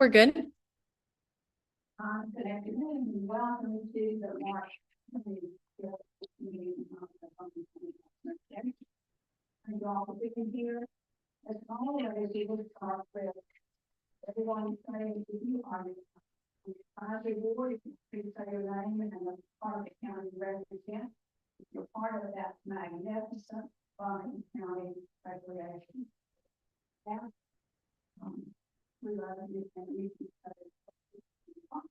We're good. Good afternoon and welcome to the March meeting of the Pumpkin County. Thank you all for being here. As always, we will start with everyone saying to you on the board, please say your name and the part of the county you represent. If you're part of that magnificent Pumpkin County recreation. Yeah. We love you and we can say I'm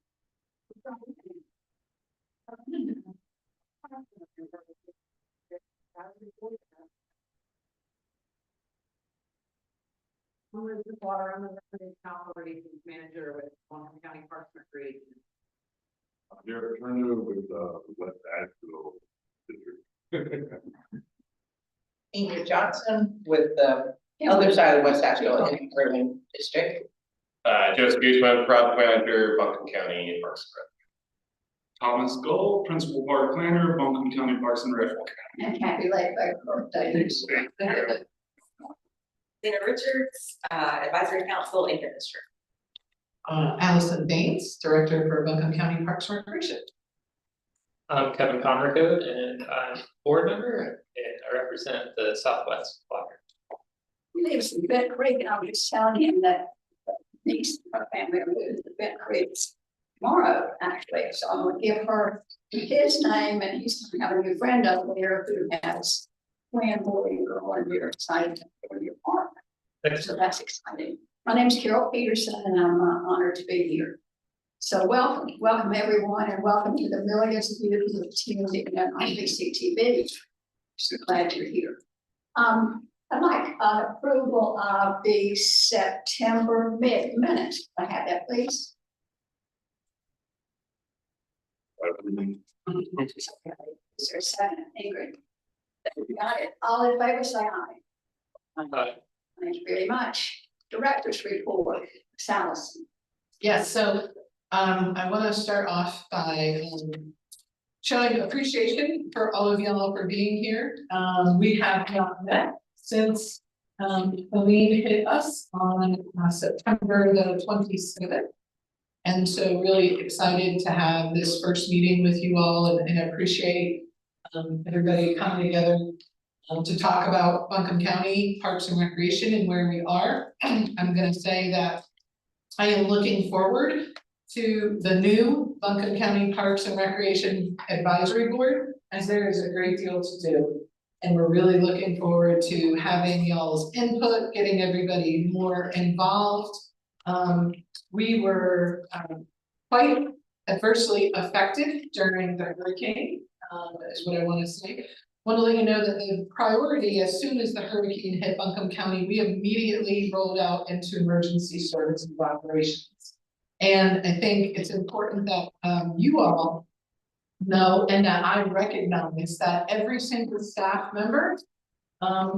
Elizabeth Water. I'm the resident operations manager with Washington County Parks and Recreation. Derek Turner with West Asheville District. Ingrid Johnson with the other side of West Asheville Improvement District. Joseph Guzman, project manager, Buncombe County Parks and Rec. Thomas Gold, principal park planner, Buncombe County Parks and Rec. and happy late birthday. Dana Richards, Advisory Council, Lincoln District. Allison Baines, director for Buncombe County Parks and Recreation. I'm Kevin Conricode, and I'm board member, and I represent the Southwest Quadrant. He lives in Bent Creek, and I was just telling him that niece, her family are moving to Bent Creek tomorrow, actually. So I'm going to give her his name, and he's going to have a new friend over there who has twin boy and girl, and we're excited to go to your park. So that's exciting. My name is Carol Peterson, and I'm honored to be here. So welcome everyone, and welcome to the millions of you who have tuned in on VCTV. So glad you're here. I'd like approval of the September minutes. I have that, please. Is there a second? Ingrid. Got it. All in favor, say aye. Aye. Thank you very much. Director's report, Allison. Yes, so I want to start off by showing appreciation for all of y'all for being here. We have not met since Colleen hit us on September the 27th. And so really excited to have this first meeting with you all and appreciate everybody coming together to talk about Buncombe County Parks and Recreation and where we are. I'm going to say that I am looking forward to the new Buncombe County Parks and Recreation Advisory Board, as there is a great deal to do. And we're really looking forward to having y'all's input, getting everybody more involved. We were quite adversely affected during the hurricane, is what I want to say. Want to let you know that the priority, as soon as the hurricane hit Buncombe County, we immediately rolled out into emergency services operations. And I think it's important that you all know and that I recognize that every single staff member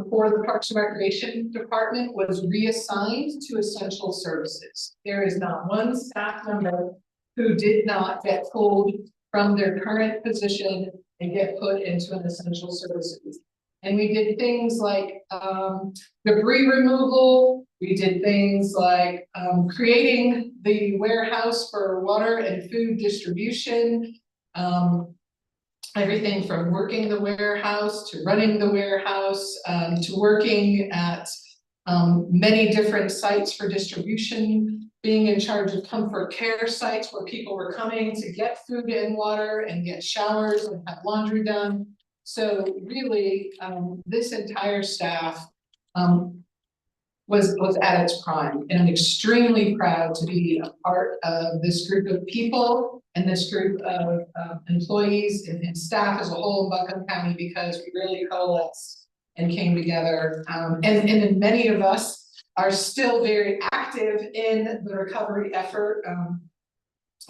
for the Parks and Recreation Department was reassigned to essential services. There is not one staff member who did not get pulled from their current position and get put into an essential services. And we did things like debris removal. We did things like creating the warehouse for water and food distribution. Everything from working the warehouse to running the warehouse to working at many different sites for distribution, being in charge of comfort care sites where people were coming to get food and water and get showers and have laundry done. So really, this entire staff was at its prime, and I'm extremely proud to be a part of this group of people and this group of employees and staff as a whole in Buncombe County, because we really coalesced and came together. And many of us are still very active in the recovery effort.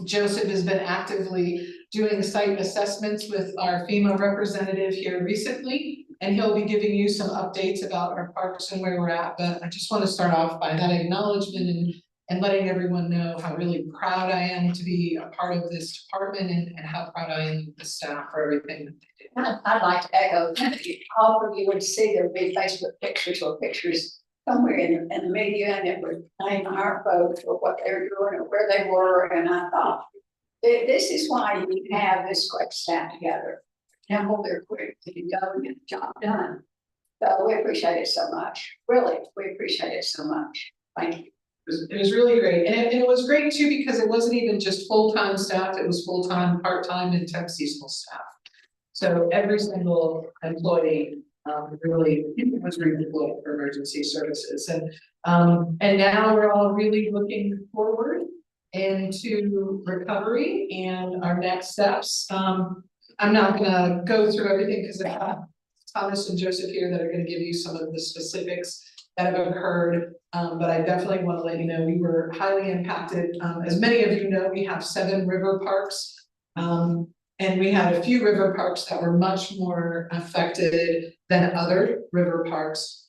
Joseph has been actively doing site assessments with our FEMA representative here recently, and he'll be giving you some updates about our parks and where we're at. But I just want to start off by that acknowledgement and letting everyone know how really proud I am to be a part of this department and how proud I am of the staff for everything that they do. I'd like to echo, all of you would see there would be Facebook pictures or pictures somewhere in the media, and it would name our folks or what they were doing or where they were, and I thought, this is why you have this great staff together. Temple, they're quick, they can go and get the job done. So we appreciate it so much, really, we appreciate it so much, thank you. It was really great, and it was great too, because it wasn't even just full-time staff, it was full-time, part-time, and temp seasonal staff. So every single employee really was redeployed for emergency services, and now we're all really looking forward into recovery and our next steps. I'm not gonna go through everything because I have Thomas and Joseph here that are gonna give you some of the specifics that have occurred. But I definitely want to let you know, we were highly impacted. As many of you know, we have 7 river parks. And we had a few river parks that were much more affected than other river parks.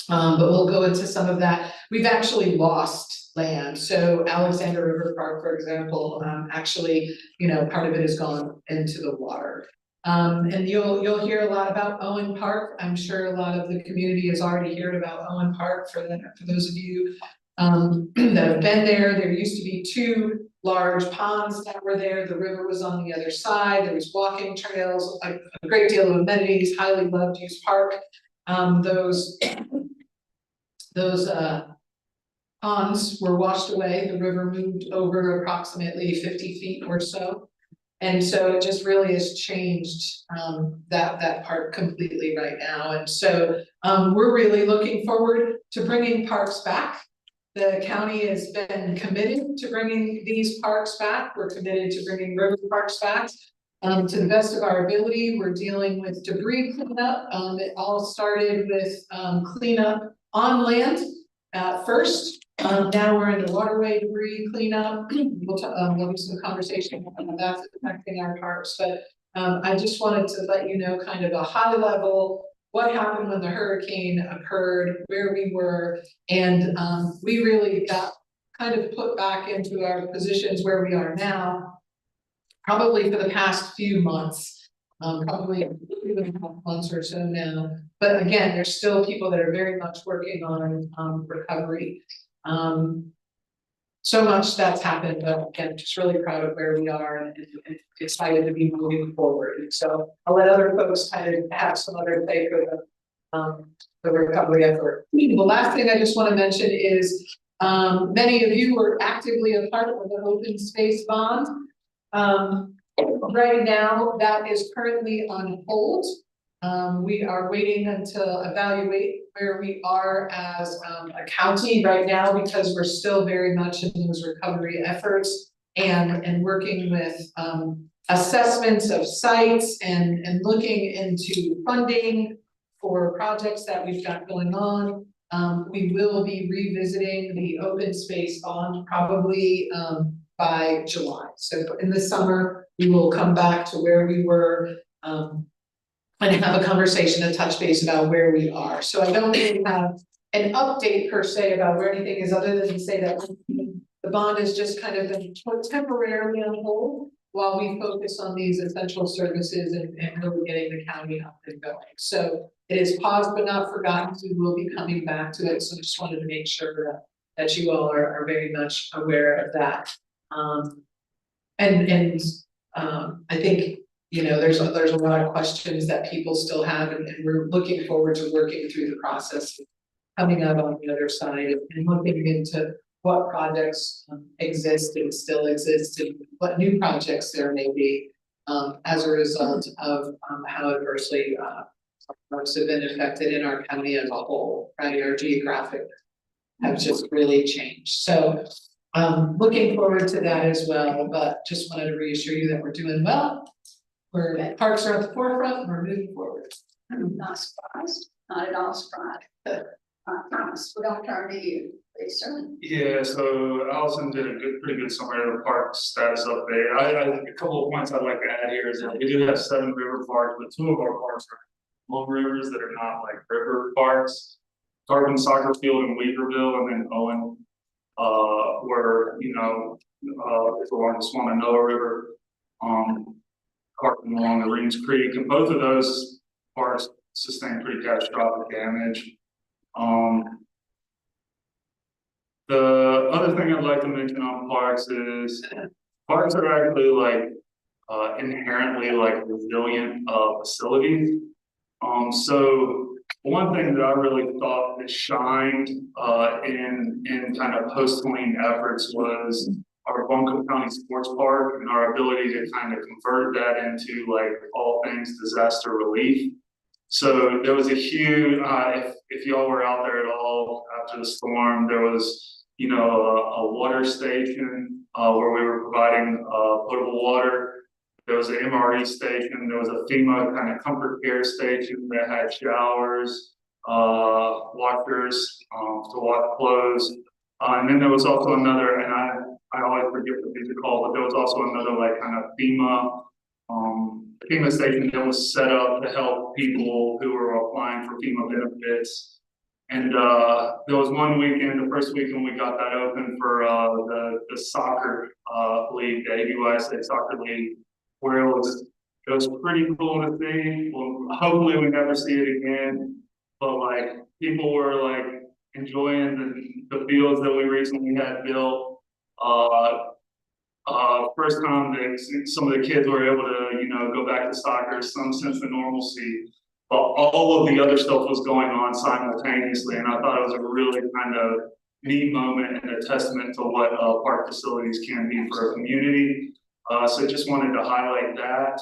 But we'll go into some of that. We've actually lost land. So Alexander River Park, for example, actually, you know, part of it has gone into the water. And you'll hear a lot about Owen Park. I'm sure a lot of the community has already heard about Owen Park. For those of you that have been there, there used to be 2 large ponds that were there. The river was on the other side. There was walking trails, a great deal of amenities, highly loved use park. Those ponds were washed away. The river moved over approximately 50 feet or so. And so it just really has changed that park completely right now. And so we're really looking forward to bringing parks back. The county has been committed to bringing these parks back. We're committed to bringing river parks back. To the best of our ability, we're dealing with debris cleanup. It all started with cleanup on land first. Now we're in the waterway debris cleanup. We'll do some conversation about that's affecting our parks, but I just wanted to let you know kind of a high level what happened when the hurricane occurred, where we were, and we really got kind of put back into our positions where we are now, probably for the past few months, probably 2.5 months or so now. But again, there's still people that are very much working on recovery. So much that's happened, but again, just really proud of where we are and excited to be moving forward. So I'll let other folks kind of have some other say for the recovery effort. The last thing I just want to mention is many of you were actively a part of the open space bond. Right now, that is currently on hold. We are waiting until evaluate where we are as a county right now, because we're still very much in those recovery efforts and working with assessments of sites and looking into funding for projects that we've got going on. We will be revisiting the open space bond probably by July. So in the summer, we will come back to where we were and have a conversation and touch base about where we are. So I don't really have an update per se about where anything is, other than to say that the bond has just kind of been put temporarily on hold while we focus on these essential services and really getting the county up and going. So it is paused but not forgotten. We will be coming back to it. So I just wanted to make sure that you all are very much aware of that. I think, you know, there's a lot of questions that people still have, and we're looking forward to working through the process, coming out on the other side and looking into what projects exist and still exist, and what new projects there may be as a result of how adversely parks have been affected in our county as a whole, right? Our geographic have just really changed. So looking forward to that as well, but just wanted to reassure you that we're doing well. Parks are at the forefront and we're moving forward. I'm not surprised, not at all surprised. Thomas, we're gonna turn to you, please, sir. Yeah, so Allison did a pretty good summary of the park status update. A couple of points I'd like to add here is that we do have 7 river parks, but 2 of our parks are long rivers that are not like river parks. Carbon Soccer Field in Weaverville, and then Owen, where, you know, it's the largest one, the Noah River, parking along the Reams Creek, and both of those parks sustained pretty catastrophic damage. The other thing I'd like to mention on parks is, parks are actually like, inherently like resilient, facilities. So one thing that I really thought that shined, in kind of post-clean efforts was our Buncombe County Sports Park and our ability to kind of convert that into like all things disaster relief. So there was a huge, if y'all were out there at all after the storm, there was, you know, a water station, where we were providing, potable water. There was an MRE station, there was a FEMA kind of comfort care station that had showers, washers, to wash clothes. And then there was also another, and I always forget what these are called, but there was also another like kind of FEMA station that was set up to help people who were applying for FEMA benefits. And there was one weekend, the first weekend we got that open for the soccer league, the ABY Soccer League, where it was pretty cool to see. Well, hopefully we never see it again. But like people were like enjoying the fields that we recently had built. First time that some of the kids were able to, you know, go back to soccer, some sense of normalcy. But all of the other stuff was going on simultaneously, and I thought it was a really kind of neat moment and a testament to what park facilities can be for a community. So just wanted to highlight that.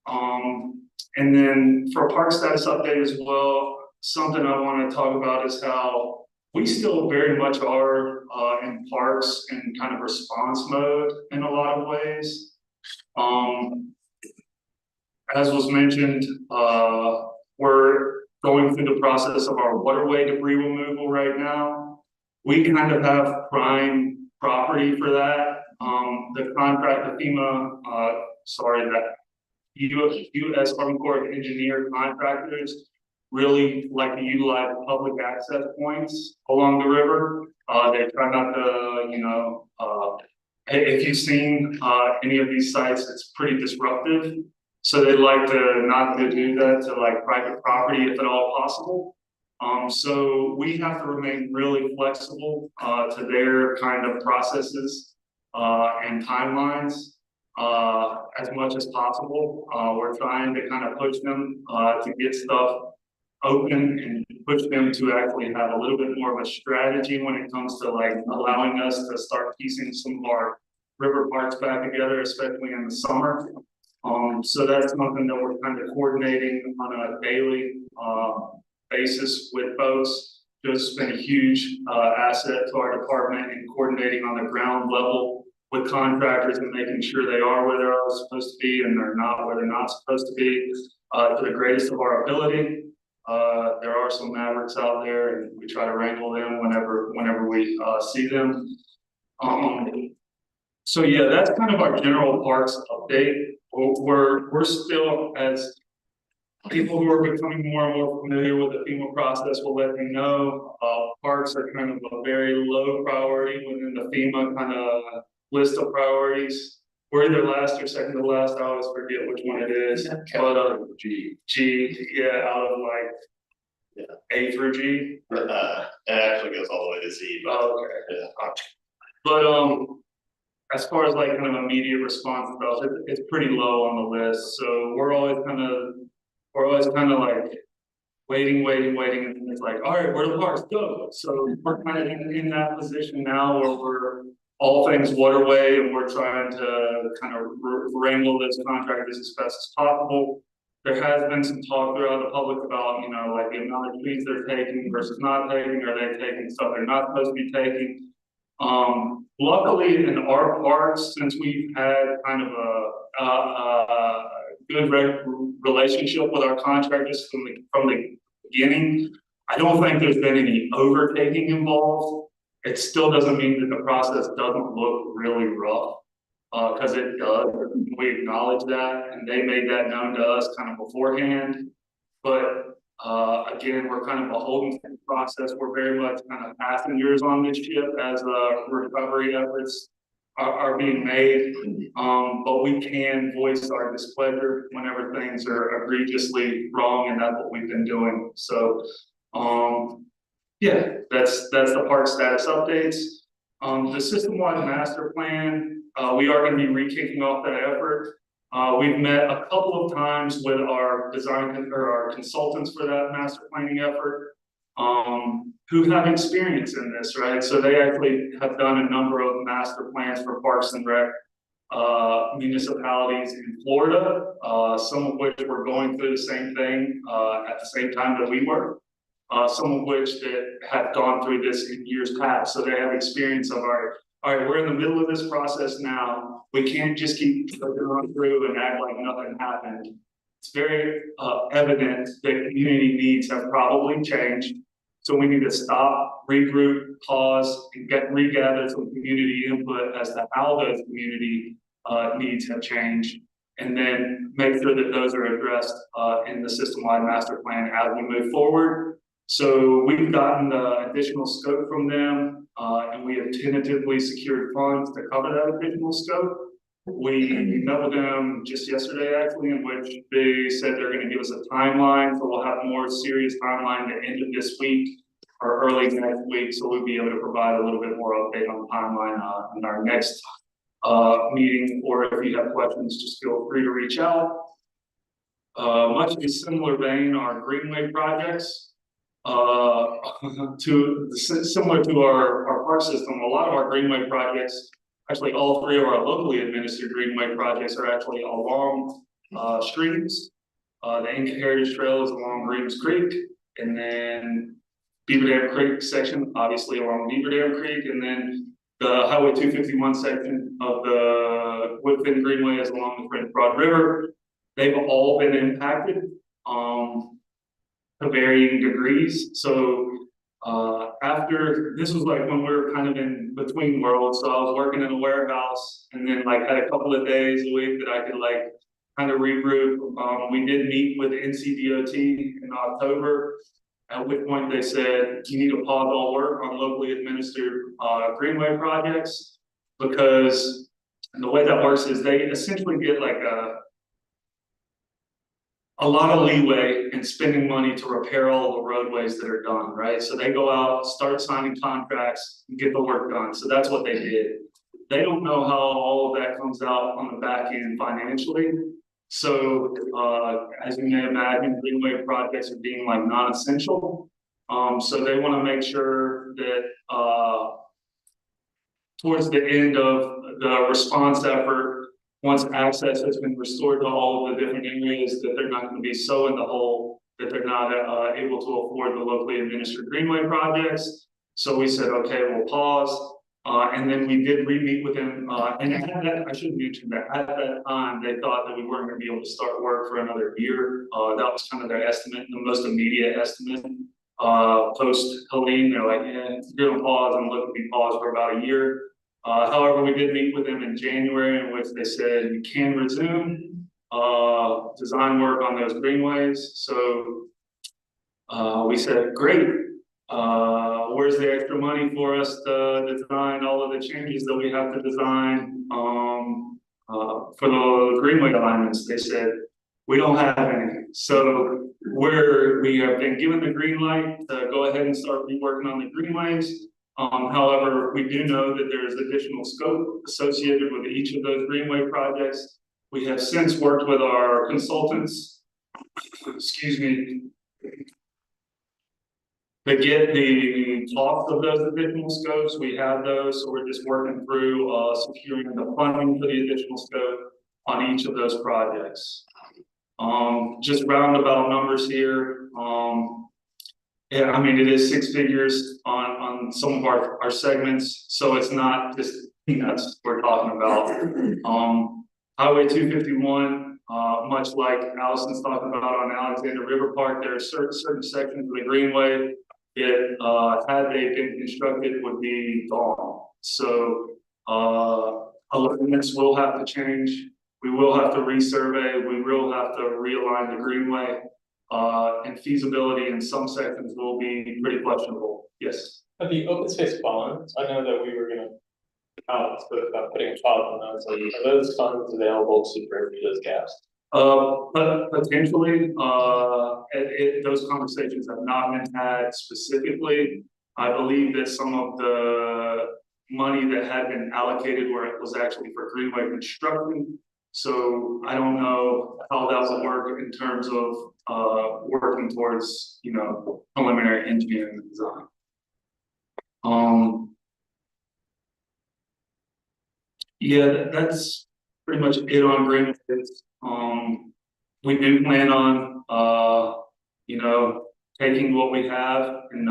And then for a park status update as well, something I want to talk about is how we still very much are in parks in kind of response mode in a lot of ways. As was mentioned, we're going through the process of our waterway debris removal right now. We kind of have prime property for that. The contract, the FEMA, that U.S. Army Corps of Engineer contractors really like to utilize public access points along the river. They try not to, you know, if you've seen any of these sites, it's pretty disruptive. So they like to not to do that to like private property if at all possible. So we have to remain really flexible to their kind of processes and timelines as much as possible. We're trying to kind of push them to get stuff open and push them to actually have a little bit more of a strategy when it comes to like allowing us to start piecing some of our river parks back together, especially in the summer. So that's something that we're kind of coordinating on a daily basis with folks. Just been a huge asset to our department in coordinating on the ground level with contractors and making sure they are where they're supposed to be and they're not where they're not supposed to be to the greatest of our ability. There are some mavericks out there and we try to wrangle them whenever we see them. So yeah, that's kind of our general parks update. We're still, as people who are becoming more and more familiar with the FEMA process will let you know, parks are kind of a very low priority within the FEMA kind of list of priorities. We're either last or second to last, I always forget which one it is. But G, yeah, out of like A through G. It actually goes all the way to Z, but Oh, okay. yeah. But as far as like kind of immediate response stuff, it's pretty low on the list. So we're always kind of like waiting, and it's like, all right, where do the parks go? So we're kind of in that position now where we're all things waterway, and we're trying to kind of wrangle those contractors as best as possible. There has been some talk throughout the public about, you know, like the amount of trees they're taking versus not taking. Are they taking stuff they're not supposed to be taking? Luckily in our parks, since we've had kind of a good relationship with our contractors from the beginning, I don't think there's been any overtaking involved. It still doesn't mean that the process doesn't look really rough, because it does. We acknowledge that, and they made that known to us kind of beforehand. But again, we're kind of beholden to the process. We're very much kind of passengers on this ship as recovery efforts are being made. But we can voice our displeasure whenever things are egregiously wrong, and that's what we've been doing. So Yeah, that's the park status updates. The system-wide master plan, we are gonna be re-kicking off that effort. We've met a couple of times with our or our consultants for that master planning effort. Who have experience in this, right? So they actually have done a number of master plans for Parks and Rec municipalities in Florida, some of which were going through the same thing at the same time that we were. Some of which that have gone through this in years past, so they have experience of all right, we're in the middle of this process now. We can't just keep going through and act like nothing happened. It's very evident that community needs have probably changed. So we need to stop, regroup, pause, and regather some community input as to how those community needs have changed. And then make sure that those are addressed in the system-wide master plan as we move forward. So we've gotten the additional scope from them, and we have tentatively secured funds to cover that additional scope. We met with them just yesterday, actually, in which they said they're gonna give us a timeline, so we'll have a more serious timeline at the end of this week or early next week, so we'll be able to provide a little bit more update on the timeline in our next meeting, or if you have questions, just feel free to reach out. Much in a similar vein, our Greenway projects. Similar to our park system, a lot of our Greenway projects, actually all three of our locally administered Greenway projects are actually along streams. The Inca Heritage Trail is along Greens Creek, and then Beaver Dam Creek section, obviously along Beaver Dam Creek, and then the Highway 251 section of the Woodfin Greenway is along the French Broad River. They've all been impacted. To varying degrees. So after this was like when we were kind of in between worlds. So I was working in a warehouse and then like had a couple of days a week that I could like kind of regroup. We did meet with NCDOT in October, at which point they said you need to pause all work on locally administered Greenway projects, because the way that works is they essentially get like a lot of leeway in spending money to repair all the roadways that are done, right? So they go out, start signing contracts, and get the work done. So that's what they did. They don't know how all of that comes out on the back end financially. So as you may imagine, Greenway projects are being like non-essential. So they want to make sure that towards the end of the response effort, once access has been restored to all of the different areas, that they're not going to be so in the hole that they're not able to afford the locally administered Greenway projects. So we said, okay, we'll pause. And then we did re-meet with them. And at that, I should mention that at that time, they thought that we weren't going to be able to start work for another year. That was kind of their estimate, the most immediate estimate. Post Helene, they're like, yeah, you're going to pause, and look, we paused for about a year. However, we did meet with them in January, in which they said you can resume design work on those greenways. So we said, great. Where's the extra money for us to design all of the changes that we have to design for the greenway alignments? They said, we don't have any. So we have been given the green light to go ahead and start reworking on the greenways. However, we do know that there is additional scope associated with each of those greenway projects. We have since worked with our consultants, excuse me, to get the cost of those additional scopes. We have those, so we're just working through securing the funding for the additional scope on each of those projects. Just roundabout numbers here. Yeah, I mean, it is 6 figures on some of our segments, so it's not just peanuts we're talking about. Highway 251, much like Allison's talking about on Alexander River Park, there are certain sections of the Greenway that, had they been constructed, would be gone. So alignments will have to change. We will have to resurvey. We will have to realign the Greenway. And feasibility in some sections will be pretty questionable. Yes. But the open space bonds, I know that we were gonna spoke about putting a pause on those. Are those funds available to bridge those gaps? Potentially, those conversations have not been had specifically. I believe that some of the money that had been allocated where it was actually for Greenway construction. So I don't know how that will work in terms of, working towards, preliminary engineering and design. Yeah, that's pretty much it on Greenways. We do plan on, taking what we have and,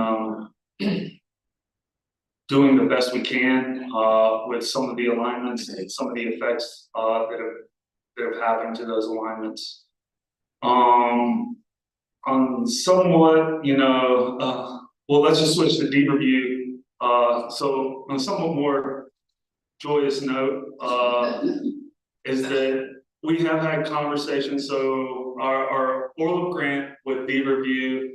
doing the best we can, with some of the alignments and some of the effects, that have happened to those alignments. On somewhat, well, let's just switch to deep review. So on a somewhat more joyous note, is that we have had conversations. So our Orlov grant with Beaverview,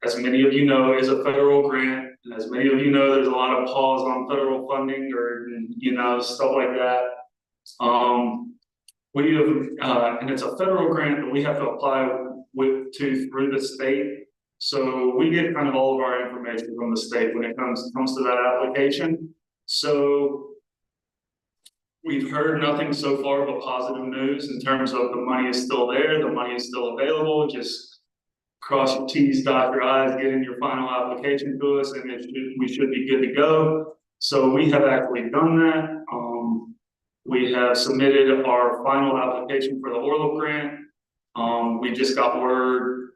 as many of you know, is a federal grant. And as many of you know, there's a lot of pause on federal funding or, stuff like that. We have, and it's a federal grant that we have to apply through the state. So we get kind of all of our information from the state when it comes to that application. So we've heard nothing so far but positive news in terms of the money is still there, the money is still available. Just cross your T's, dot your I's, get in your final application to us, and we should be good to go. So we have actually done that. We have submitted our final application for the Orlov grant. We just got word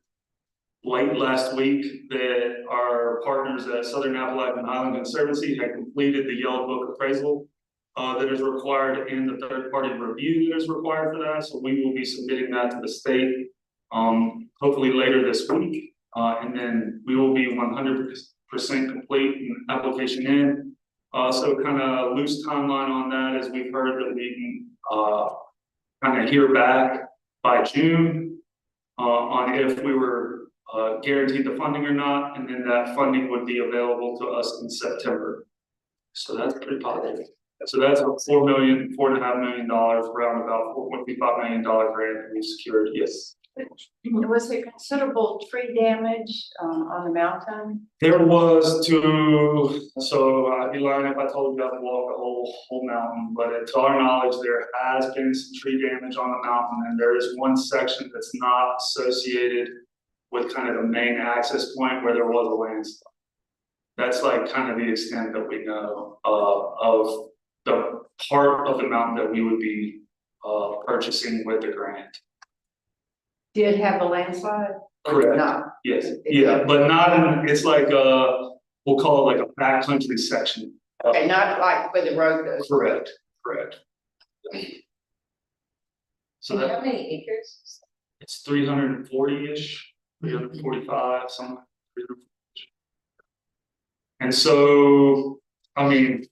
late last week that our partners at Southern Appalachian Highland Conservancy had completed the Yellow Book appraisal that is required and the third-party review that is required for that. So we will be submitting that to the state, hopefully later this week. And then we will be 100% complete in application in. So kind of loose timeline on that is we've heard that we can kind of hear back by June on if we were guaranteed the funding or not, and then that funding would be available to us in September. So that's pretty positive. So that's a $4.5 million, around about $4.5 million grant that we secured. Yes. Was there considerable tree damage on the mountain? There was so I'd be lying if I told you I would walk the whole mountain, but to our knowledge, there has been some tree damage on the mountain, and there is one section that's not associated with kind of the main access point where there was a landslide. That's like kind of the extent that we know of the part of the mountain that we would be purchasing with the grant. Did have a landslide? Correct. Not? Yes, yeah, but not in, it's like we'll call it like a backcountry section. Okay, not like where the road goes. Correct. So How that many acres? it's 340-ish, 345, something. And so, I mean,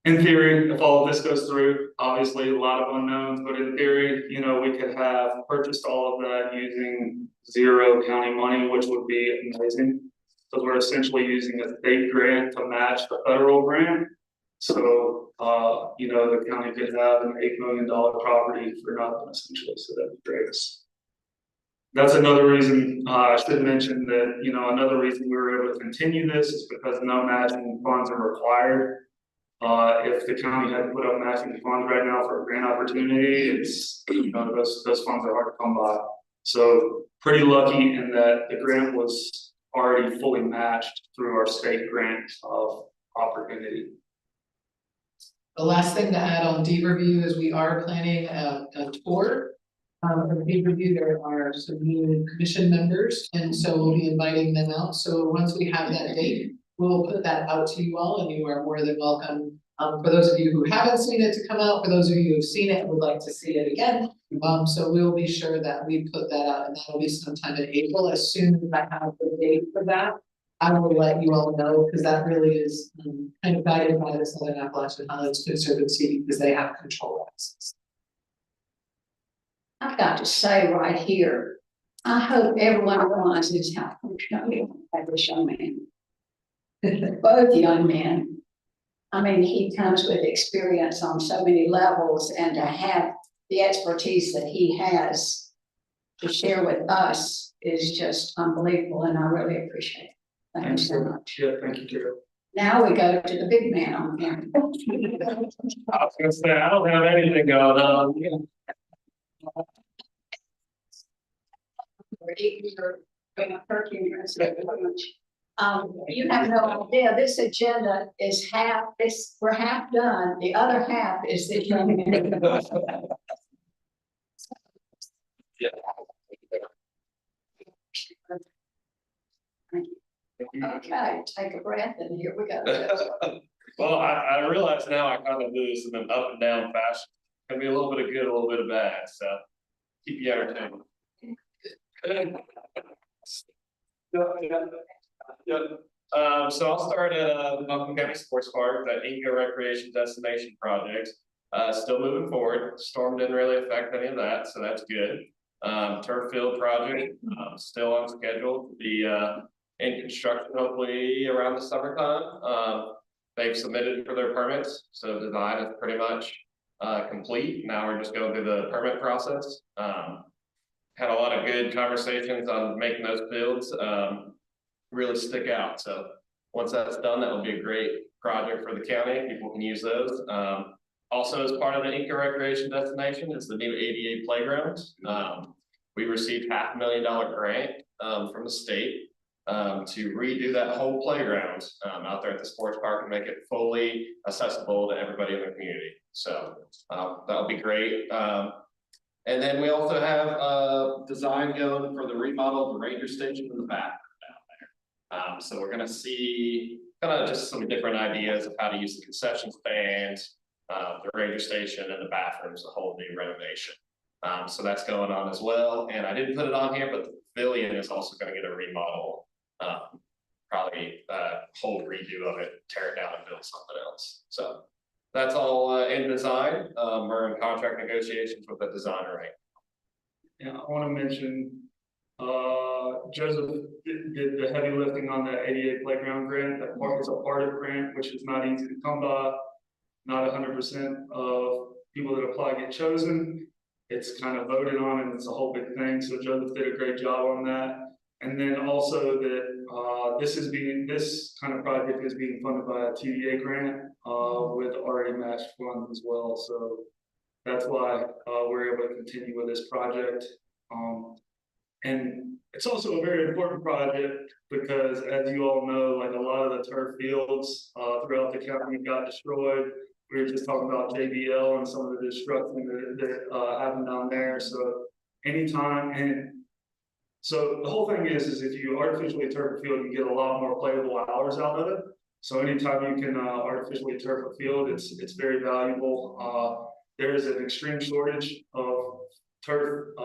in theory, if all of this goes through, obviously a lot of unknowns, but in theory, we could have purchased all of that using zero county money, which would be amazing. Because we're essentially using a state grant to match the federal grant. So, the county could have an $8 million property for nothing essentially, so that'd be great. That's another reason, I should mention that, another reason we were able to continue this is because no matching funds are required. If the county had to put up matching funds right now for a grant opportunity, it's, those funds are hard to come by. So pretty lucky in that the grant was already fully matched through our state grant of opportunity. The last thing to add on deed review is we are planning a tour. For deed review, there are some new commission members, and so we'll be inviting them out. So once we have that date, we'll put that out to you all, and you are more than welcome. For those of you who haven't seen it to come out, for those of you who have seen it and would like to see it again. So we'll be sure that we put that out, and that'll be sometime in April. As soon as I have the date for that, I will let you all know, because that really is kind of guided by the Southern Appalachian Highlands Conservancy, because they have control access. I've got to say right here, I hope everyone realizes how fortunate we have this young man. Both young men. I mean, he comes with experience on so many levels, and to have the expertise that he has to share with us is just unbelievable, and I really appreciate it. Thank you so much. Yeah, thank you, Gerald. Now we go to the big man on camera. I was gonna say, I don't have anything going on. We're eating your turkey and dressing very much. You have no idea, this agenda is we're half done, the other half is the. Yeah. Okay, take a breath and here we go. Well, I realize now I kind of do this in an up and down fashion. Can be a little bit of good, a little bit of bad, so keep you entertained. So I'll start at the Buncombe County Sports Park, that Eco Recreation Destination Project. Still moving forward. Storm didn't really affect any of that, so that's good. Turf field project, still on schedule to be in construction hopefully around the summertime. They've submitted for their permits, so design is pretty much complete. Now we're just going through the permit process. Had a lot of good conversations on making those fields really stick out. So once that's done, that will be a great project for the county. People can use those. Also, as part of the Eco Recreation Destination is the new ADA playground. We received $500,000 grant from the state to redo that whole playground out there at the sports park and make it fully accessible to everybody in the community. So that'll be great. And then we also have design going for the remodel of the ranger station in the bathroom down there. So we're gonna see kind of just some different ideas of how to use the concession stand, the ranger station and the bathrooms, a whole new renovation. So that's going on as well. And I didn't put it on here, but the pavilion is also gonna get a remodel. Probably a whole redo of it, tear it down and build something else. So that's all in design. We're in contract negotiations with the designer right Yeah, I want to mention, Joseph did the heavy lifting on the ADA playground grant. That part is a part of the grant, which is not easy to come by. Not 100% of people that apply get chosen. It's kind of voted on and it's a whole big thing. So Joseph did a great job on that. And then also that this kind of project is being funded by a TDA grant with already matched funds as well. So that's why we're able to continue with this project. And it's also a very important project because, as you all know, like a lot of the turf fields throughout the county got destroyed. We were just talking about JBL and some of the destruction that happened down there. So anytime, and so the whole thing is if you artificially turf a field, you get a lot more playable hours out of it. So anytime you can artificially turf a field, it's very valuable. There is an extreme shortage of turf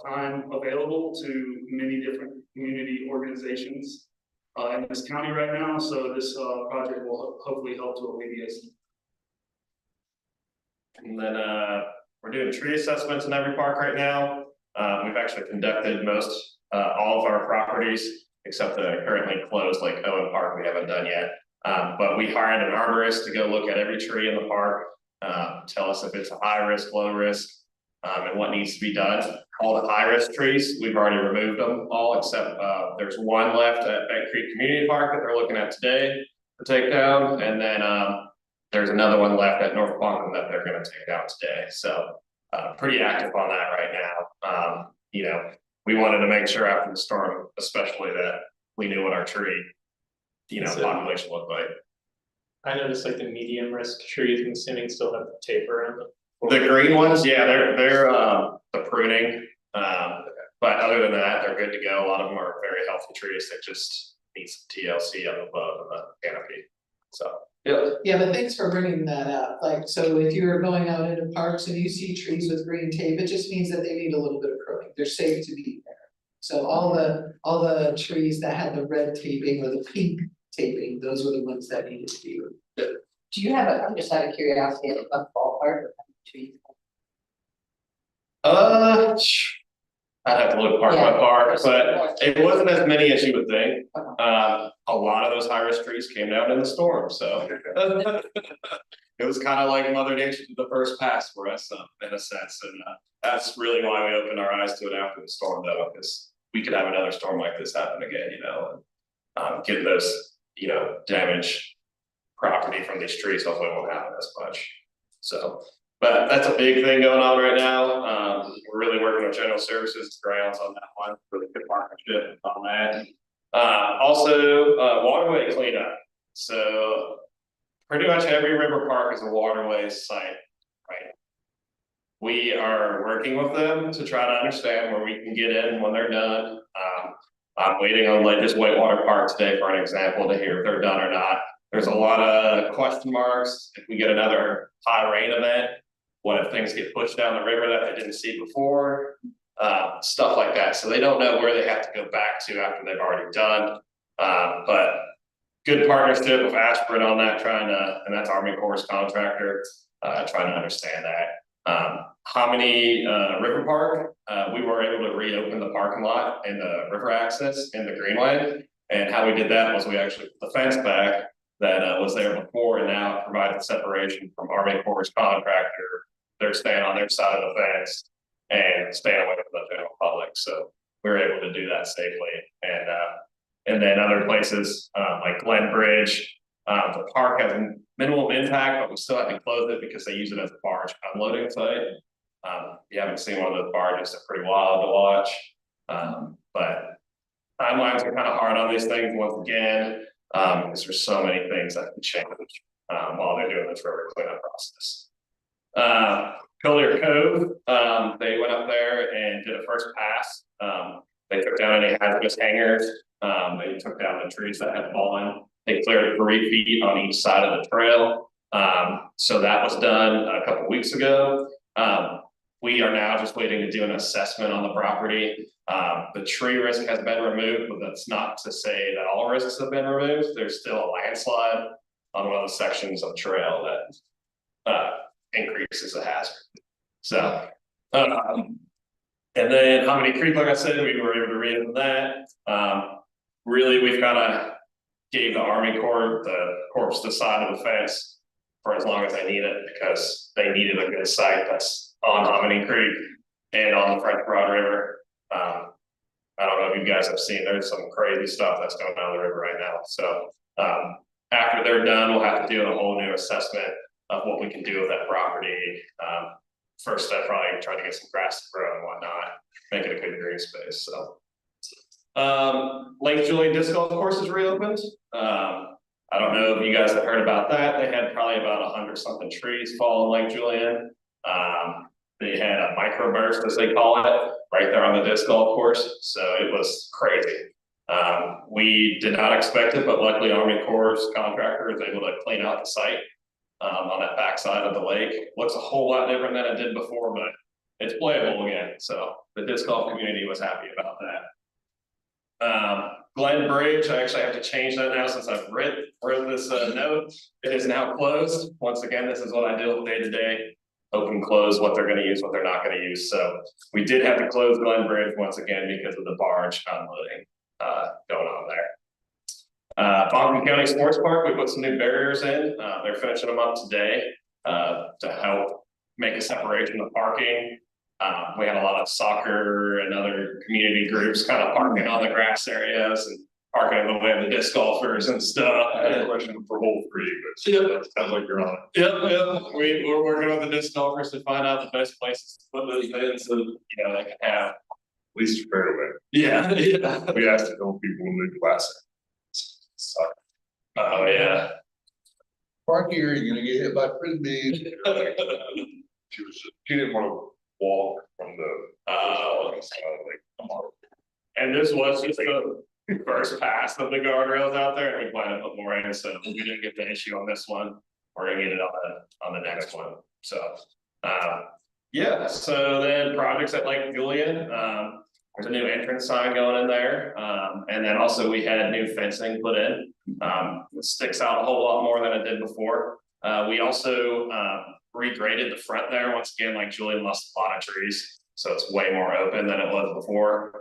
time available to many different community organizations in this county right now. So this project will hopefully help to alleviate some. And then we're doing tree assessments in every park right now. We've actually conducted most all of our properties except the currently closed like Owen Park we haven't done yet. But we hired an arborist to go look at every tree in the park, tell us if it's a high risk, low risk, and what needs to be done. All the high risk trees, we've already removed them all except there's one left at Beck Creek Community Park that they're looking at today to take down. And then there's another one left at North Buncombe that they're gonna take down today. So pretty active on that right now. You know, we wanted to make sure after the storm, especially that we knew what our tree, population looked like. I noticed like the medium risk trees, I'm assuming still have the tape around them. The green ones, yeah, they're the pruning. But other than that, they're good to go. A lot of them are very healthy trees that just need some TLC on the bottom of the canopy. So yeah. Yeah, but thanks for bringing that up. Like, so if you're going out into parks and you see trees with green tape, it just means that they need a little bit of pruning. They're safe to be there. So all the trees that had the red taping or the pink taping, those were the ones that needed to be removed. Do you have I'm just out of curiosity, a ballpark of how many trees? I'd have to look park by Yeah. park, but it wasn't as many as you would think. A lot of those high-risk trees came down in the storm, so. It was kind of like Mother Nature did the first pass for us, in a sense, and that's really why we opened our eyes to it after the storm, though, because we could have another storm like this happen again, you know, and get those, you know, damage property from these trees, hopefully won't happen as much. So, but that's a big thing going on right now. We're really working with General Services grounds on that one, really good partnership on that. Also, waterway cleanup. So pretty much every river park is a waterway site, right? We are working with them to try to understand where we can get in when they're done. I'm waiting on like this Whitewater Park today for an example to hear if they're done or not. There's a lot of question marks. If we get another high rain event, what if things get pushed down the river that they didn't see before? Stuff like that. So they don't know where they have to go back to after they've already done. But good partnership with Ashburn on that, and that's Army Corps contractor, trying to understand that. Hominy River Park, we were able to reopen the parking lot and the river access in the Greenway. And how we did that was we actually put the fence back that was there before, and now it provided separation from Army Corps contractor. They're staying on their side of the fence and staying away from the general public. So we were able to do that safely. And then other places like Glen Bridge, the park has minimal impact, but we still have to close it because they use it as a barge unloading site. If you haven't seen one of those barges, they're pretty wild to watch. But timelines are kind of hard on these things once again, because there's so many things that can change while they're doing this river cleanup process. Collier Cove, they went up there and did a first pass. They took down any hazardous hangers. They took down the trees that had fallen. They cleared 3 feet on each side of the trail. So that was done a couple of weeks ago. We are now just waiting to do an assessment on the property. The tree risk has been removed, but that's not to say that all risks have been removed. There's still a landslide on one of the sections of trail that increases the hazard. So, and then Hominy Creek, like I said, we were able to reopen that. Really, we've kind of gave the Army Corps the corpse the side of the fence for as long as they need it, because they needed a good site that's on Hominy Creek and on the French Broad River. I don't know if you guys have seen, there's some crazy stuff that's going on the river right now. So after they're done, we'll have to do a whole new assessment of what we can do with that property. First step, probably try to get some grass to grow and whatnot, make it a good green space. So Lake Julian Disc Golf Course is reopened. I don't know if you guys have heard about that. They had probably about 100 something trees fall in Lake Julian. They had a microburst, as they call it, right there on the disc golf course. So it was crazy. We did not expect it, but luckily Army Corps contractor was able to clean out the site on that backside of the lake. Looks a whole lot different than it did before, but it's playable again. So the disc golf community was happy about that. Glen Bridge, I actually have to change that now since I've wrote this note. It is now closed. Once again, this is what I deal with day to day. Open, close, what they're going to use, what they're not going to use. So we did have to close Glen Bridge once again because of the barge unloading going on there. Bonham County Sports Park, we put some new barriers in. They're finishing them up today to help make a separation of parking. We had a lot of soccer and other community groups kind of parking on the grass areas and parking in the way of the disc golfers and stuff. I had a question for hole 3, but Yep. sounds like you're on it. Yep. We're working with the disc golfers to find out the best places to put those in so they can have. At least fairway. Yeah. We asked to help people when they class. Suck. Oh, yeah. Park here, you're gonna get hit by frisbees. She didn't want to walk from the. Like, come on. And this was just the first pass of the guardrails out there, and we plan to put more in, so we didn't get the issue on this one. We're gonna get it on the next one, so. Yeah, so then projects at Lake Julian, there's a new entrance sign going in there, and then also we had new fencing put in. It sticks out a whole lot more than it did before. We also regraded the front there. Once again, Lake Julian lost a lot of trees. So it's way more open than it was before.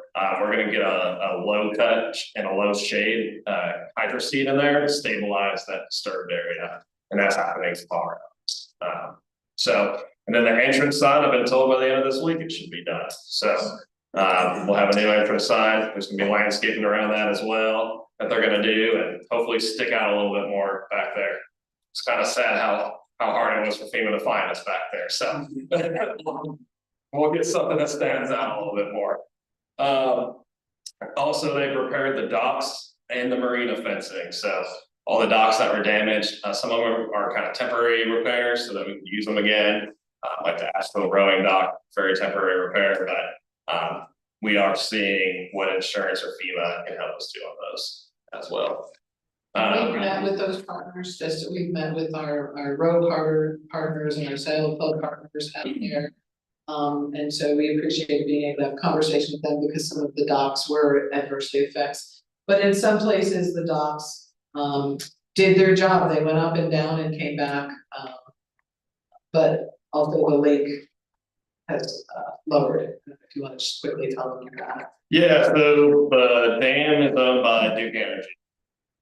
We're gonna get a low cut and a low shade, hydro seed in there to stabilize that disturbed area. And that's happening tomorrow. And then the entrance sign, I've been told by the end of this week, it should be done. So, we'll have a new entrance sign. There's gonna be landscaping around that as well that they're gonna do and hopefully stick out a little bit more back there. It's kind of sad how hard it was for FEMA to find us back there, so. We'll get something that stands out a little bit more. Also, they've repaired the docks and the marina fencing, so all the docks that were damaged, some of them are kind of temporary repairs so that we can use them again. Like the Asheville rowing dock, very temporary repair, but we are seeing what insurance or FEMA can help us do on those as well. We've met with those partners, just we've met with our road partners and our sail club partners out there. And so we appreciate being able to have conversation with them because some of the docks were adversely effects. But in some places, the docks did their job. They went up and down and came back. But also the lake has lowered it. If you want to just quickly tell them that. Yeah, so the dam is owned by Duke Energy.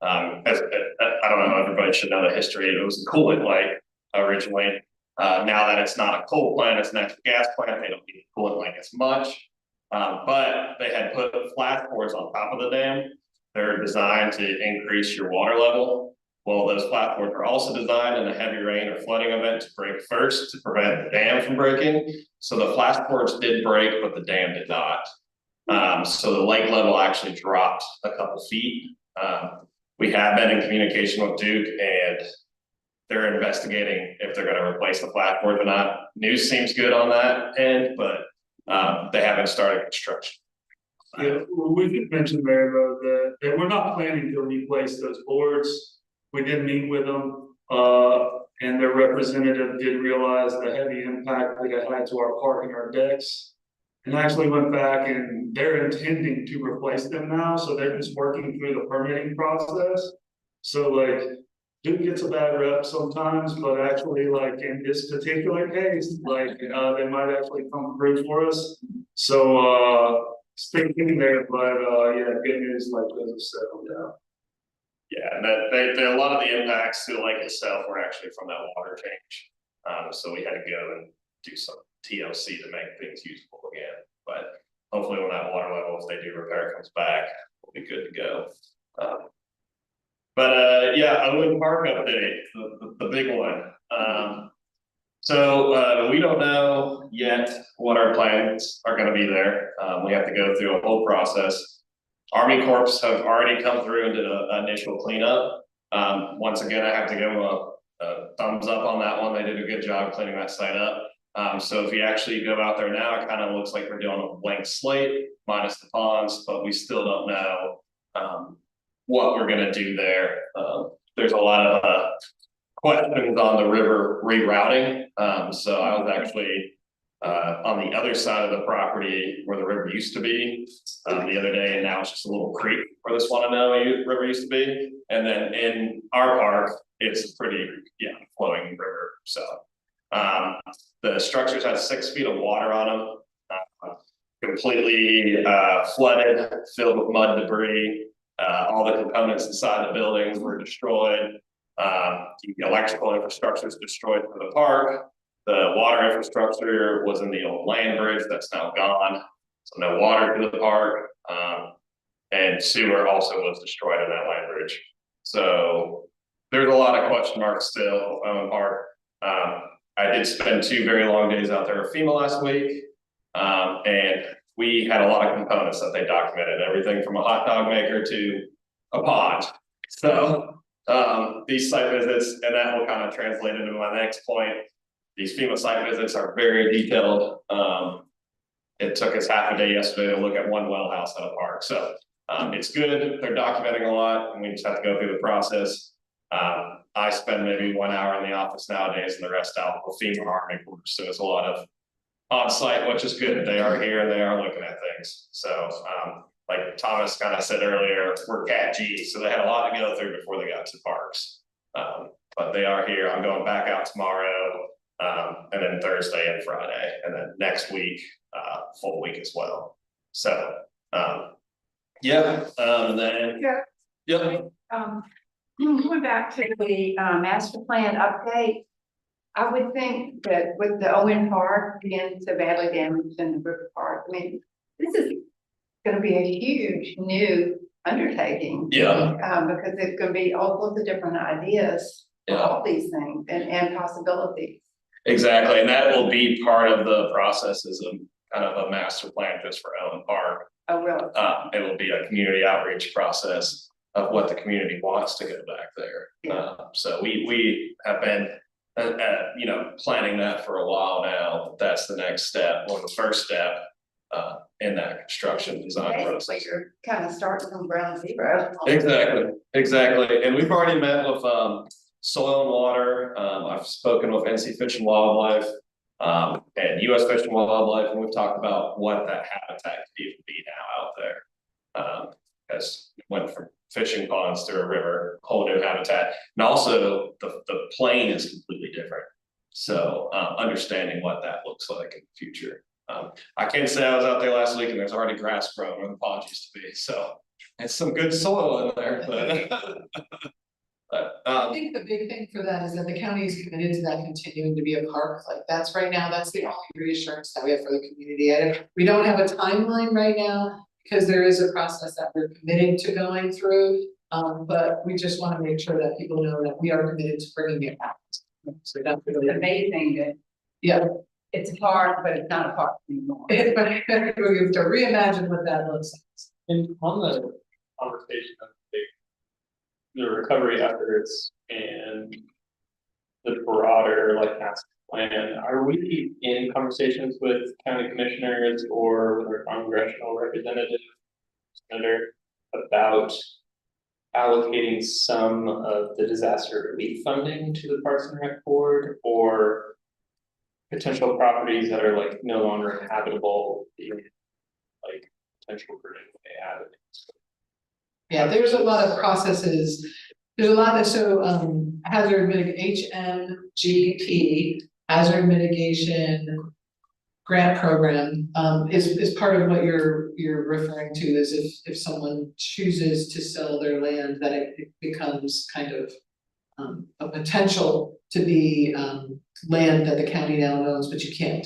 I don't know, everybody should know the history. It was a coolant lake originally. Now that it's not a coal plant, it's a natural gas plant, they don't need the coolant lake as much. But they had put flat boards on top of the dam. They're designed to increase your water level. Well, those flat boards are also designed in a heavy rain or flooding event to break first to prevent the dam from breaking. So the flat boards did break, but the dam did not. So the lake level actually dropped a couple feet. We have been in communication with Duke and they're investigating if they're going to replace the flat board or not. News seems good on that end, but they haven't started construction. Yeah, well, we did mention there though that we're not planning to replace those boards. We did meet with them, and their representative did realize the heavy impact that it had to our park and our decks. And actually went back and they're intending to replace them now, so they're just working through the permitting process. So like, Duke gets a bad rep sometimes, but actually like in this particular case, like they might actually come through for us. So stay tuned there, but yeah, good news like those have settled down. Yeah, and that a lot of the impacts to the lake itself were actually from that water change. So we had to go and do some TLC to make things usable again. But hopefully when that water level, if they do repair, comes back, we'll be good to go. Yeah, Owen Park update, the big one. So we don't know yet what our plans are going to be there. We have to go through a whole process. Army Corps have already come through and did an initial cleanup. Once again, I have to give them a thumbs up on that one. They did a good job cleaning that site up. So if you actually go out there now, it kind of looks like we're doing a blank slate minus the ponds, but we still don't know what we're gonna do there. There's a lot of questions on the river rerouting. So I was actually on the other side of the property where the river used to be the other day, and now it's just a little creek where this Wananoa River used to be. And then in our park, it's a pretty flowing river. So the structures had 6 feet of water on them, completely flooded, filled with mud debris. All the components inside the buildings were destroyed. The electrical infrastructure is destroyed for the park. The water infrastructure was in the old land bridge that's now gone. So no water to the park. And sewer also was destroyed in that land bridge. So there's a lot of question marks still on the park. I did spend 2 very long days out there with FEMA last week. And we had a lot of components that they documented, everything from a hot dog maker to a pond. So these site visits, and that will kind of translate into my next point. These FEMA site visits are very detailed. It took us half a day yesterday to look at one well house at a park. So it's good. They're documenting a lot, and we just have to go through the process. I spend maybe 1 hour in the office nowadays, and the rest out with FEMA Army Corps. So it's a lot of on site, which is good. They are here and they are looking at things. So like Thomas kind of said earlier, we're Cat G, so they had a lot to go through before they got to parks. But they are here. I'm going back out tomorrow. And then Thursday and Friday, and then next week, full week as well. So, and then. Yeah. Yep. Going back to the master plan update. I would think that with the Owen Park being so badly damaged in the River Park, I mean, this is gonna be a huge new undertaking. Yeah. Because there's gonna be all sorts of different ideas for Yeah. all these things and possibilities. Exactly, and that will be part of the processes of kind of a master plan just for Owen Park. Oh, really? It will be a community outreach process of what the community wants to go back there. Yeah. So we have been, planning that for a while now. That's the next step, or the first step, in that construction design Basically, process. you're kind of starting from ground zero. Exactly, and we've already met with, Soil and Water, I've spoken with NC Fish and Wildlife, and US Fish and Wildlife, and we've talked about what that habitat could even be now out there. As we went from fishing ponds to a river, whole new habitat, and also the plain is completely different. So, understanding what that looks like in the future. I can say I was out there last week and there's already grass growing where the pond used to be, so it's some good soil in there, but. I think the big thing for that is that the county is committed to that continuing to be a park, like that's right now, that's the only reassurance that we have for the community. We don't have a timeline right now, because there is a process that we're committed to going through. But we just want to make sure that people know that we are committed to bringing it back. So that's really Amazing that yeah. it's a park, but it's not a park anymore. But we have to reimagine what that looks like. And on the conversation of the recovery efforts and the broader like master plan, are we in conversations with county commissioners or with our congressional representative senator about allocating some of the disaster relief funding to the Parks and Rec Board, or potential properties that are like no longer inhabitable, like potential for inhabitants? Yeah, there's a lot of processes. There's a lot of, hazard HMGP, hazard mitigation grant program, is part of what you're referring to, is if someone chooses to sell their land, that it becomes kind of a potential to be land that the county now owns, but you can't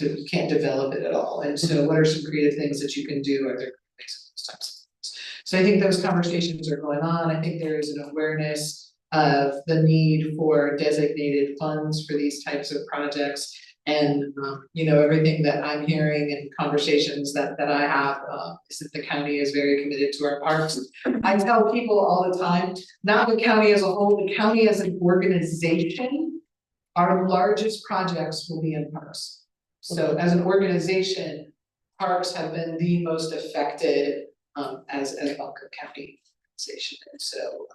develop it at all. And so what are some creative things that you can do? Are there those types of things? So I think those conversations are going on. I think there is an awareness of the need for designated funds for these types of projects. And, everything that I'm hearing and conversations that I have is that the county is very committed to our parks. I tell people all the time, not the county as a whole, the county as an organization, our largest projects will be in parks. So as an organization, parks have been the most affected as Buncombe County organization. And so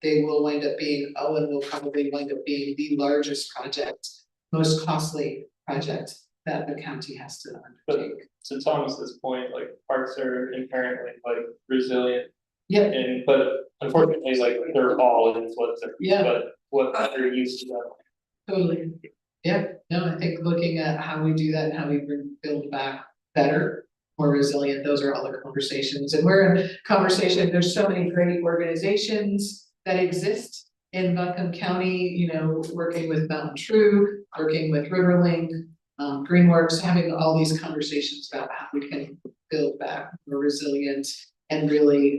they will wind up being, Owen will probably wind up being the largest project, most costly project that the county has to undertake. But to Thomas's point, like parks are inherently like resilient. Yeah. But unfortunately, like they're all in floods. Yeah. But what they're used to that. Totally. Yeah, no, I think looking at how we do that and how we build back better, more resilient, those are all the conversations. And we're in conversation, there's so many great organizations that exist in Buncombe County, working with Mountain True, working with Riverlink, Greenways, having all these conversations about how we can build back more resilient and really,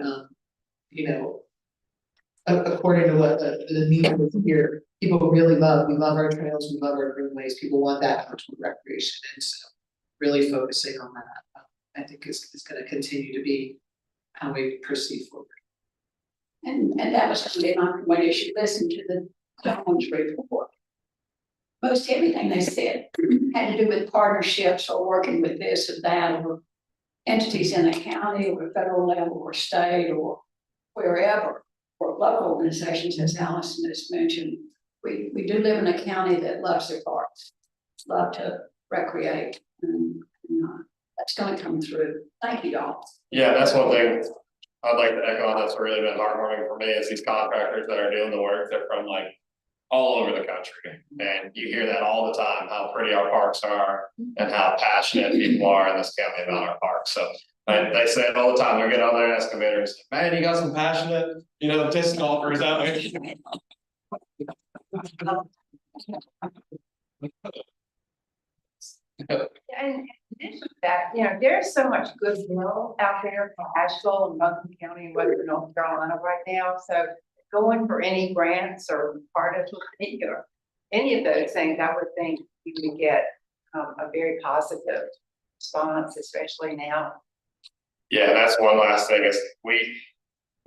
according to what the need is here, people really we love our trails, we love our greenways, people want that outdoor recreation. And so really focusing on that, I think is going to continue to be how we proceed forward. And that was going to be my point, is you listen to the Jones report. Most everything they said had to do with partnerships or working with this or that, or entities in the county or federal level or state or wherever, or local organizations, as Allison has mentioned. We do live in a county that loves their parks, love to recreate, and that's going to come through. Thank you, y'all. Yeah, that's one thing I'd like to echo on that's really been heartwarming for me, is these contractors that are doing the work, they're from like all over the country. And you hear that all the time, how pretty our parks are and how passionate people are in this county about our parks. So they say it all the time. They get on their excavators, man, you got some passionate, disc golfers out there. And in addition to that, there's so much goodwill out there for Asheville and Buncombe County and Western North Carolina right now. So going for any grants or part of any of those things, I would think you would get a very positive response, especially now. Yeah, that's one last thing is we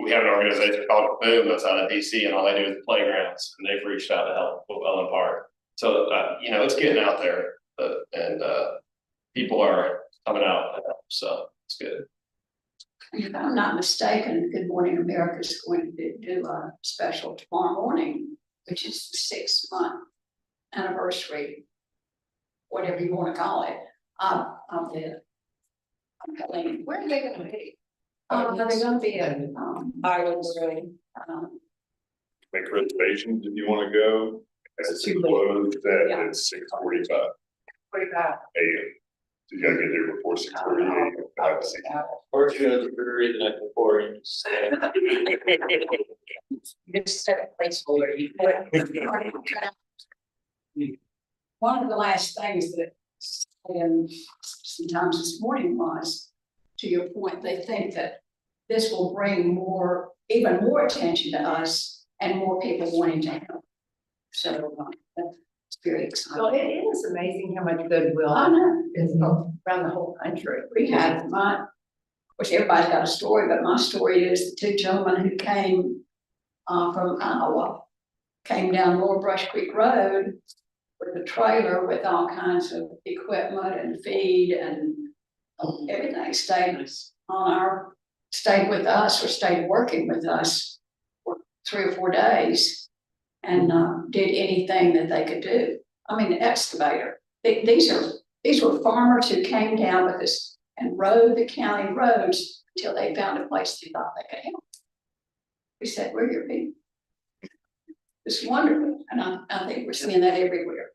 have an organization called Boom that's out of DC, and all they do is playgrounds, and they've reached out to help with Ellen Park. So it's getting out there, and people are coming out to help, so it's good. If I'm not mistaken, Good Morning America is going to do a special tomorrow morning, which is the 6-month anniversary, whatever you want to call it, of the. Where are they going to be? They're going to be in Island Room. Make reservations if you wanna go. It's closed at 6:45 AM. So you gotta get there before 6:48. Or if you go to the brewery the night before and just. You just set a placeholder. One of the last things that, and sometimes this morning was, to your point, they think that this will bring even more attention to us and more people wanting to help. So that's very exciting. Well, it is amazing how much goodwill I know. is around the whole country. We had of course, everybody's got a story, but my story is the 2 gentlemen who came from Iowa, came down Lower Brush Creek Road with a trailer with all kinds of equipment and feed and everything, stayed with us or stayed working with us for 3 or 4 days and did anything that they could do. I mean, the excavator. These were farmers who came down with us and rode the county roads until they found a place they thought they could help. We said, we're your people. It's wonderful, and I think we're seeing that everywhere.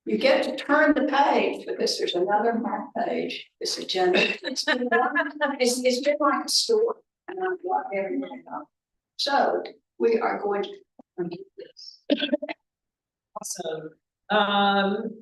You get to turn the page because there's another map page. This agenda. It's been like a story, and I've got everything up. So we are going to do this. Awesome.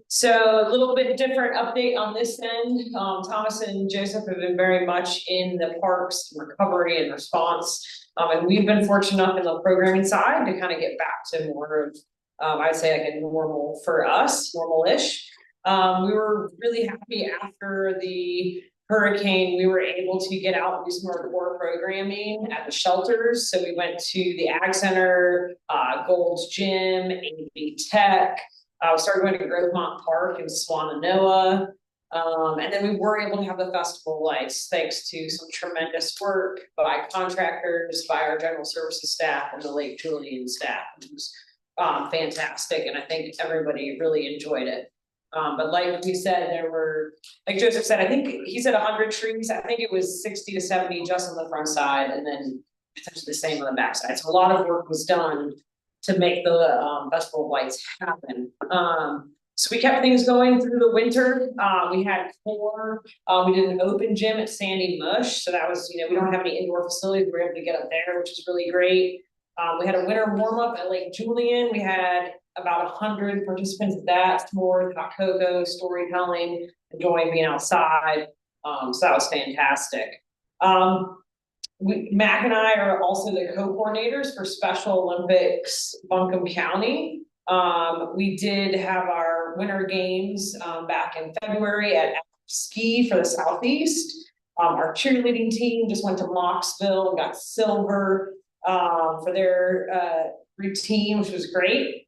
So a little bit different update on this end. Thomas and Joseph have been very much in the parks recovery and response. And we've been fortunate enough in the programming side to kind of get back to more of, I'd say like a normal for us, normal-ish. We were really happy after the hurricane, we were able to get out and do some more core programming at the shelters. So we went to the Ag Center, Gold's Gym, AV Tech. We started going to Grovemont's Park in Swannanoa. And then we were able to have the festival lights thanks to some tremendous work by contractors, by our general services staff and the Lake Julian staff. It was fantastic. And I think everybody really enjoyed it. But like we said, there were, like Joseph said, I think he said 100 trees. I think it was 60 to 70 just on the front side and then potentially the same on the back side. So a lot of work was done to make the festival of lights happen. So we kept things going through the winter. We had 4, we did an open gym at Sandy Mush. So that was, we don't have any indoor facilities. We were able to get up there, which is really great. We had a winter warm up at Lake Julian. We had about 100 participants at that, more hot cocoa, storytelling, enjoying being outside. So that was fantastic. Mac and I are also the co-coordinators for Special Olympics Buncombe County. We did have our winter games back in February at Ski for the Southeast. Our cheerleading team just went to Mocksville and got silver for their routine, which was great.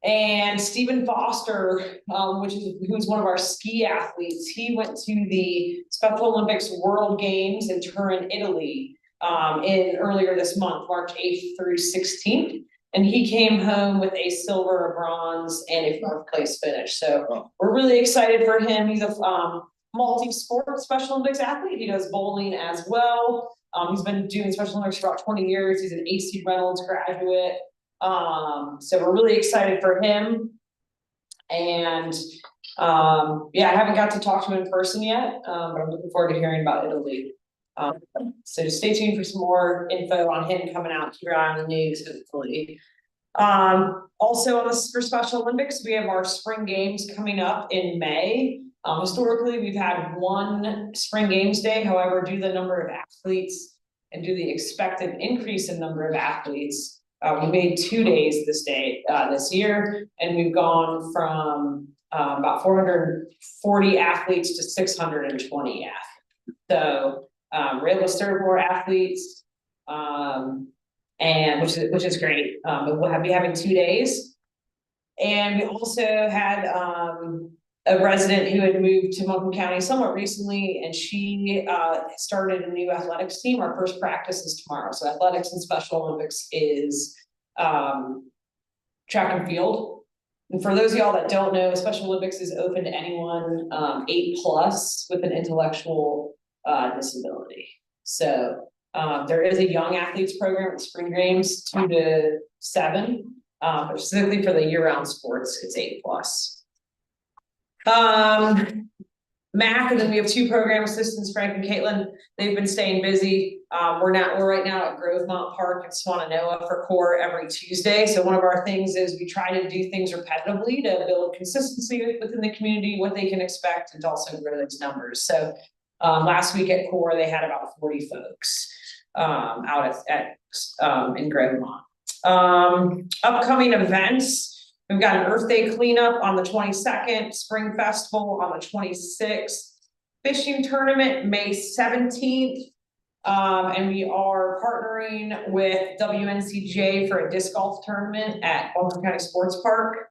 And Stephen Foster, who's one of our ski athletes, he went to the Special Olympics World Games in Turin, Italy, earlier this month, March 8th through 16th. And he came home with a silver, a bronze, and a 4th place finish. So we're really excited for him. He's a multi-sport Special Olympics athlete. He does bowling as well. He's been doing Special Olympics for about 20 years. He's an AC Reynolds graduate. So we're really excited for him. And, yeah, I haven't got to talk to him in person yet, but I'm looking forward to hearing about Italy. So stay tuned for some more info on him coming out. Keep your eye on the news, hopefully. Also on this for Special Olympics, we have our spring games coming up in May. Historically, we've had one spring games day, however, due to the number of athletes and due to the expected increase in number of athletes, we made 2 days this year, and we've gone from about 440 athletes to 620 athletes. So we're able to serve more athletes, and which is great. But we'll be having 2 days. And we also had a resident who had moved to Montgomery County somewhat recently, and she started a new athletics team. Our first practice is tomorrow. So athletics and Special Olympics is track and field. And for those of y'all that don't know, Special Olympics is open to anyone 8+ with an intellectual disability. So there is a young athletes program at Spring Games 2 to 7, but specifically for the year-round sports, it's 8+. Mac, and then we have 2 program assistants, Frank and Caitlin. They've been staying busy. We're right now at Grovemont Park in Swananoa for core every Tuesday. So one of our things is we try to do things repetitively to build consistency within the community, what they can expect, and to also grow those numbers. So last week at core, they had about 40 folks out in Grovemont. Upcoming events. We've got an Earth Day cleanup on the 22nd, Spring Festival on the 26th, fishing tournament May 17th, and we are partnering with WNCJ for a disc golf tournament at Montgomery County Sports Park.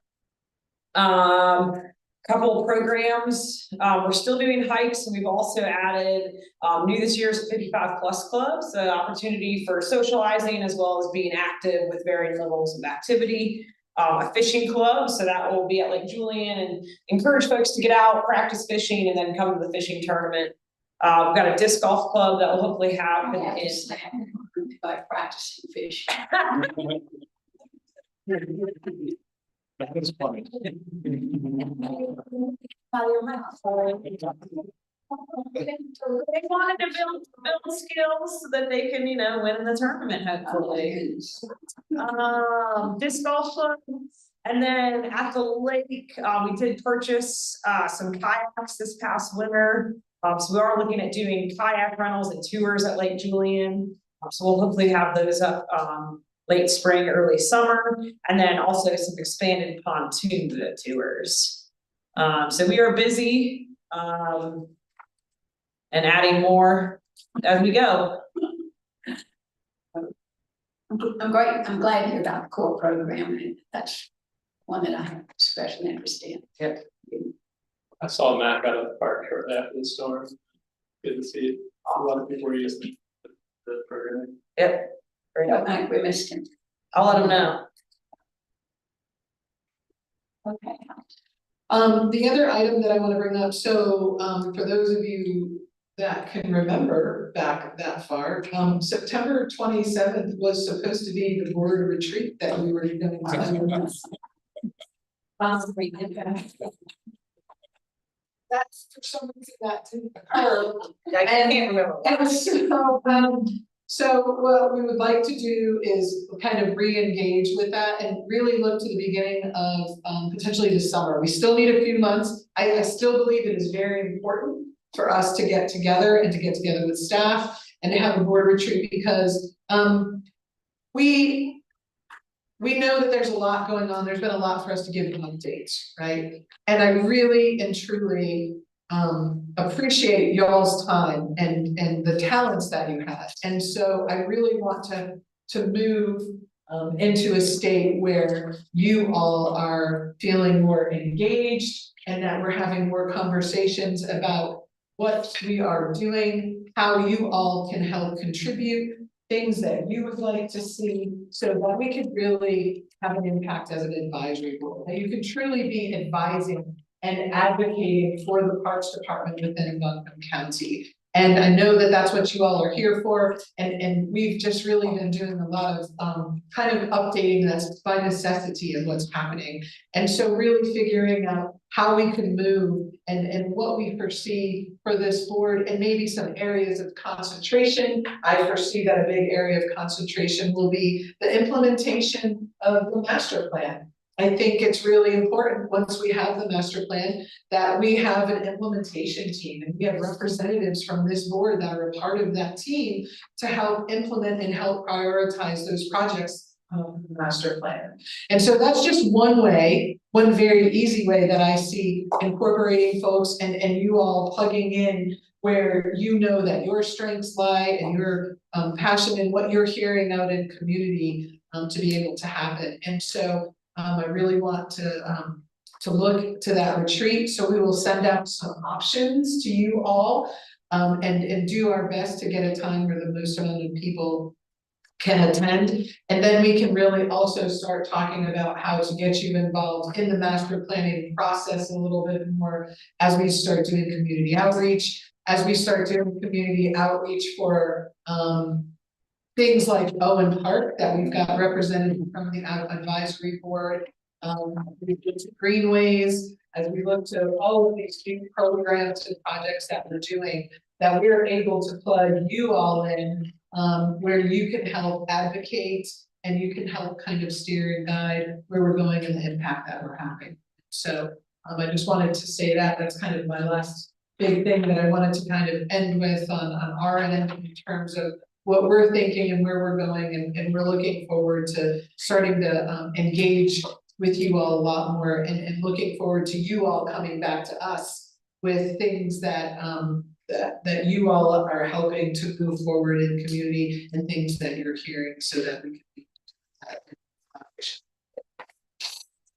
Couple of programs. We're still doing hikes, and we've also added new this year's 55+ club, so opportunity for socializing as well as being active with varying levels of activity. A fishing club, so that will be at Lake Julian, and encourage folks to get out, practice fishing, and then come to the fishing tournament. We've got a disc golf club that will hopefully happen by practicing fishing. That is funny. They wanted to build skills so that they can, win the tournament, hopefully. Disc golf club. And then at the lake, we did purchase some kayaks this past winter. So we are looking at doing kayak rentals and tours at Lake Julian. So we'll hopefully have those up late spring, early summer, and then also some expanded pontoon tours. So we are busy. And adding more as we go. I'm glad to hear about the core program, and that's one that I have special interest in. Yep. I saw Mac out of the park shortly after the storm. Good to see a lot of people were using the program. Yep. Great. Mac, we missed him. I'll let them know. Okay. The other item that I want to bring up, so for those of you that can remember back that far, September 27th was supposed to be the board retreat that we were going to do. That's for some reason that didn't occur. I can't remember. And so what we would like to do is kind of re-engage with that and really look to the beginning of potentially the summer. We still need a few months. I still believe it is very important for us to get together and to get together with staff and to have a board retreat, because we know that there's a lot going on. There's been a lot for us to give them updates, right? And I really and truly appreciate y'all's time and the talents that you have. And so I really want to move into a state where you all are feeling more engaged and that we're having more conversations about what we are doing, how you all can help contribute, things that you would like to see, so that we could really have an impact as an advisory board. That you can truly be advising and advocating for the Parks Department within Montgomery County. And I know that that's what you all are here for, and we've just really been doing a lot of, kind of updating this by necessity of what's happening. And so really figuring out how we can move and what we foresee for this board and maybe some areas of concentration. I foresee that a big area of concentration will be the implementation of the master plan. I think it's really important, once we have the master plan, that we have an implementation team and we have representatives from this board that are a part of that team to help implement and help prioritize those projects of the master plan. And so that's just one way, one very easy way that I see incorporating folks and you all plugging in where you know that your strengths lie and your passion and what you're hearing out in community to be able to happen. And so I really want to look to that retreat. So we will send out some options to you all and do our best to get a time where the most amount of people can attend. And then we can really also start talking about how to get you involved in the master planning process a little bit more as we start doing community outreach, for things like Owen Park that we've got represented from the advisory board, we get to Greenways, as we look to all of these new programs and projects that we're doing, that we're able to plug you all in, where you can help advocate and you can help kind of steer and guide where we're going and the impact that we're having. So I just wanted to say that that's kind of my last big thing that I wanted to kind of end with on our end in terms of what we're thinking and where we're going, and we're looking forward to starting to engage with you all a lot more and looking forward to you all coming back to us with things that that you all are helping to move forward in community and things that you're hearing so that we can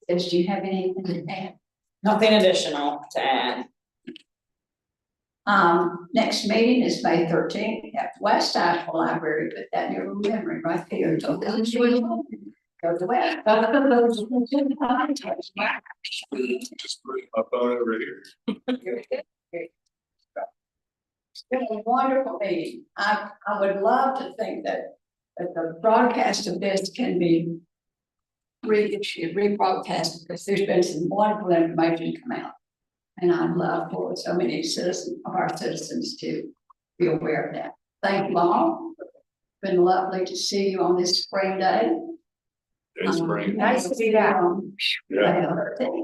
be. Do you have anything to add? Nothing additional to add. Next meeting is May 13th at West Asheville Library, put that in your memory right there. Don't go to West. Just put my phone over here. It's been a wonderful meeting. I would love to think that the broadcast of this can be rebroadcast, because there's been some wonderful information come out. And I'd love for so many our citizens to be aware of that. Thank you all. It's been lovely to see you on this spring day. It's spring. Nice to see that. Yeah. Yeah.